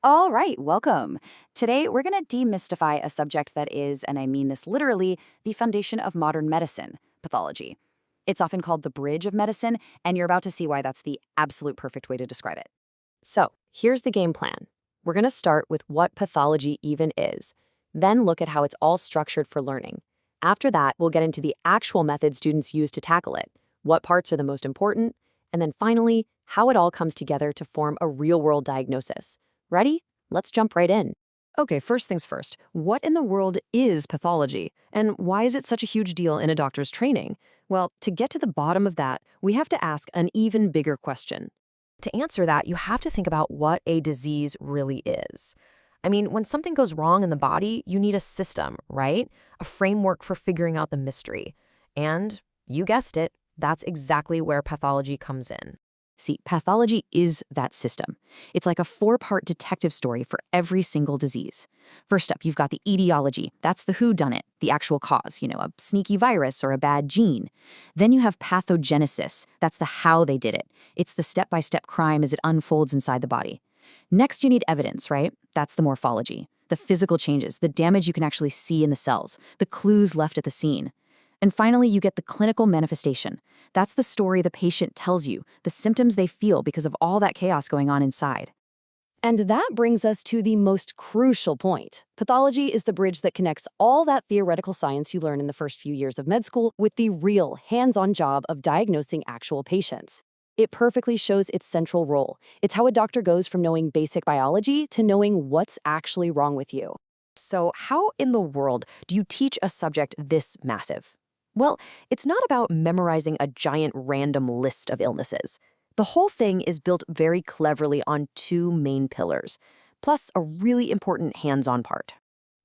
All right, welcome. Today, we're going to demystify a subject that is, and I mean this literally, the foundation of modern medicine, pathology. It's often called the bridge of medicine, and you're about to see why that's the absolute perfect way to describe it. So, here's the game plan. We're going to start with what pathology even is, then look at how it's all structured for learning. After that, we'll get into the actual methods students use to tackle it, what parts are the most important, and then finally, how it all comes together to form a real-world diagnosis. Ready? Let's jump right in. Okay, first things first. What in the world is pathology? And why is it such a huge deal in a doctor's training? Well, to get to the bottom of that, we have to ask an even bigger question. To answer that, you have to think about what a disease really is. I mean, when something goes wrong in the body, you need a system, right? A framework for figuring out the mystery. And, you guessed it, that's exactly where pathology comes in. See, pathology is that system. It's like a 4-part detective story for every single disease. First up, you've got the etiology. That's the whodunit, the actual cause, a sneaky virus or a bad gene. Then you have pathogenesis. That's the how they did it. It's the step-by-step crime as it unfolds inside the body. Next, you need evidence, right? That's the morphology, the physical changes, the damage you can actually see in the cells, the clues left at the scene. And finally, you get the clinical manifestation. That's the story the patient tells you, the symptoms they feel because of all that chaos going on inside. And that brings us to the most crucial point. Pathology is the bridge that connects all that theoretical science you learn in the first few years of med school with the real, hands-on job of diagnosing actual patients. It perfectly shows its central role. It's how a doctor goes from knowing basic biology to knowing what's actually wrong with you. So how in the world do you teach a subject this massive? Well, it's not about memorizing a giant random list of illnesses. The whole thing is built very cleverly on 2 main pillars, plus a really important hands-on part.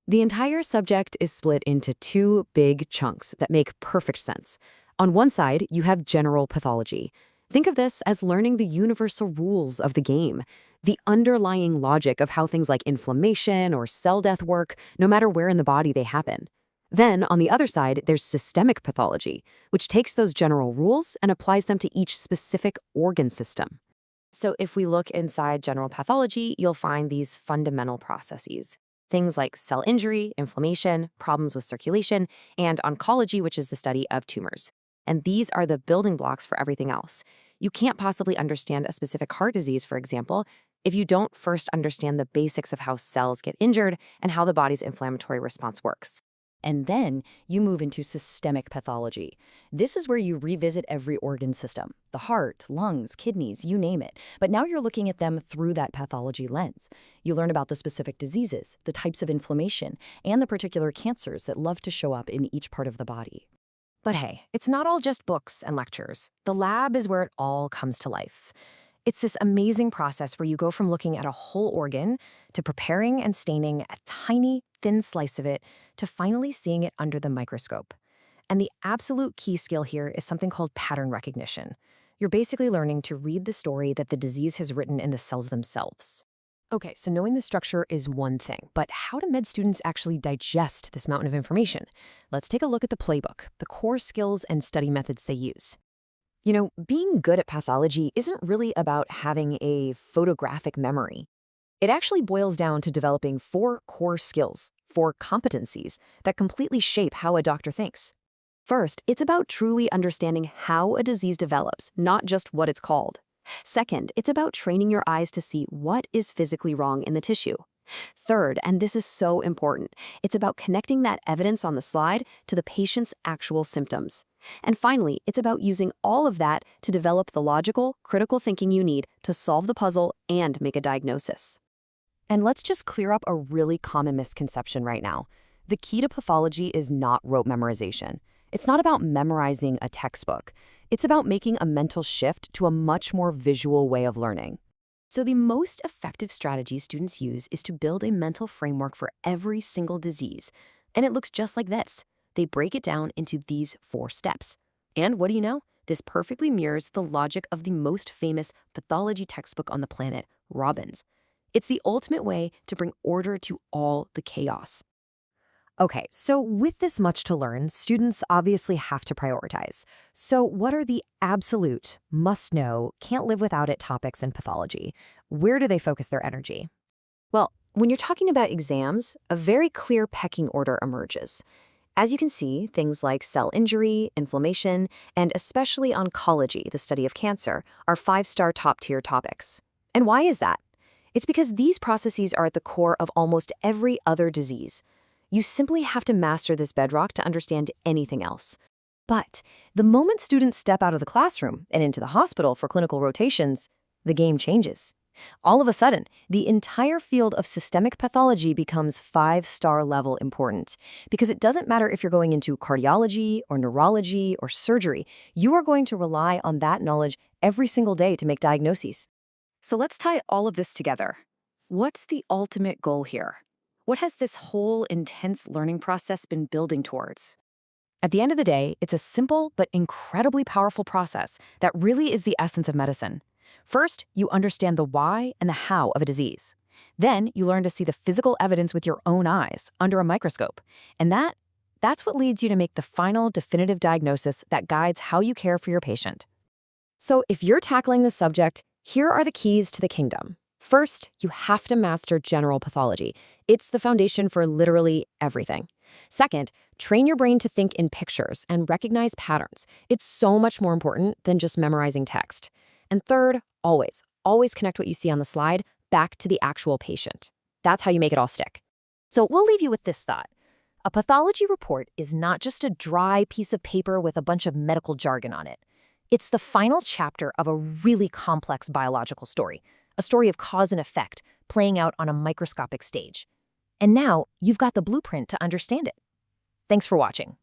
The entire subject is split into 2 big chunks that make perfect sense. On one side, you have general pathology. Think of this as learning the universal rules of the game, the underlying logic of how things like inflammation or cell death work, no matter where in the body they happen. Then, on the other side, there's systemic pathology, which takes those general rules and applies them to each specific organ system. So if we look inside general pathology, you'll find these fundamental processes. Things like cell injury, inflammation, problems with circulation, and oncology, which is the study of tumors. And these are the building blocks for everything else. You can't possibly understand a specific heart disease, for example, if you don't first understand the basics of how cells get injured and how the body's inflammatory response works. And then you move into systemic pathology. This is where you revisit every organ system, the heart, lungs, kidneys, you name it. But now you're looking at them through that pathology lens. You learn about the specific diseases, the types of inflammation, and the particular cancers that love to show up in each part of the body. But hey, it's not all just books and lectures. The lab is where it all comes to life. It's this amazing process where you go from looking at a whole organ to preparing and staining a tiny, thin slice of it to finally seeing it under the microscope. And the absolute key skill here is something called pattern recognition. You're basically learning to read the story that the disease has written in the cells themselves. Okay, so knowing the structure is one thing, but how do med students actually digest this mountain of information? Let's take a look at the playbook, the core skills and study methods they use. Being good at pathology isn't really about having a photographic memory. It actually boils down to developing 4 core skills, 4 competencies that completely shape how a doctor thinks. First, it's about truly understanding how a disease develops, not just what it's called. Second, it's about training your eyes to see what is physically wrong in the tissue. Third, and this is so important, it's about connecting that evidence on the slide to the patient's actual symptoms. And finally, it's about using all of that to develop the logical, critical thinking you need to solve the puzzle and make a diagnosis. And let's just clear up a really common misconception right now. The key to pathology is not rote memorization. It's not about memorizing a textbook. It's about making a mental shift to a much more visual way of learning. So the most effective strategy students use is to build a mental framework for every single disease. And it looks just like this. They break it down into these 4 steps. And what do you know? This perfectly mirrors the logic of the most famous pathology textbook on the planet, Robbins. It's the ultimate way to bring order to all the chaos. Okay, so with this much to learn, students obviously have to prioritize. So what are the absolute, must-know, can't-live-without-it topics in pathology? Where do they focus their energy? Well, when you're talking about exams, a very clear pecking order emerges. As you can see, things like cell injury, inflammation, and especially oncology, the study of cancer, are 5-star top-tier topics. And why is that? It's because these processes are at the core of almost every other disease. You simply have to master this bedrock to understand anything else. But the moment students step out of the classroom and into the hospital for clinical rotations, the game changes. All of a sudden, the entire field of systemic pathology becomes 5-star level important. Because it doesn't matter if you're going into cardiology or neurology or surgery, you are going to rely on that knowledge every single day to make diagnoses. So let's tie all of this together. What's the ultimate goal here? What has this whole intense learning process been building towards? At the end of the day, it's a simple but incredibly powerful process that really is the essence of medicine. First, you understand the why and the how of a disease. Then, you learn to see the physical evidence with your own eyes, under a microscope. And that's what leads you to make the final definitive diagnosis that guides how you care for your patient. So, if you're tackling this subject, here are the keys to the kingdom. First, you have to master general pathology. It's the foundation for literally everything. Second, train your brain to think in pictures and recognize patterns. It's so much more important than just memorizing text. And third, always connect what you see on the slide back to the actual patient. That's how you make it all stick. So we'll leave you with this thought. A pathology report is not just a dry piece of paper with a bunch of medical jargon on it. It's the final chapter of a really complex biological story, a story of cause and effect playing out on a microscopic stage. And now you've got the blueprint to understand it. Thanks for watching.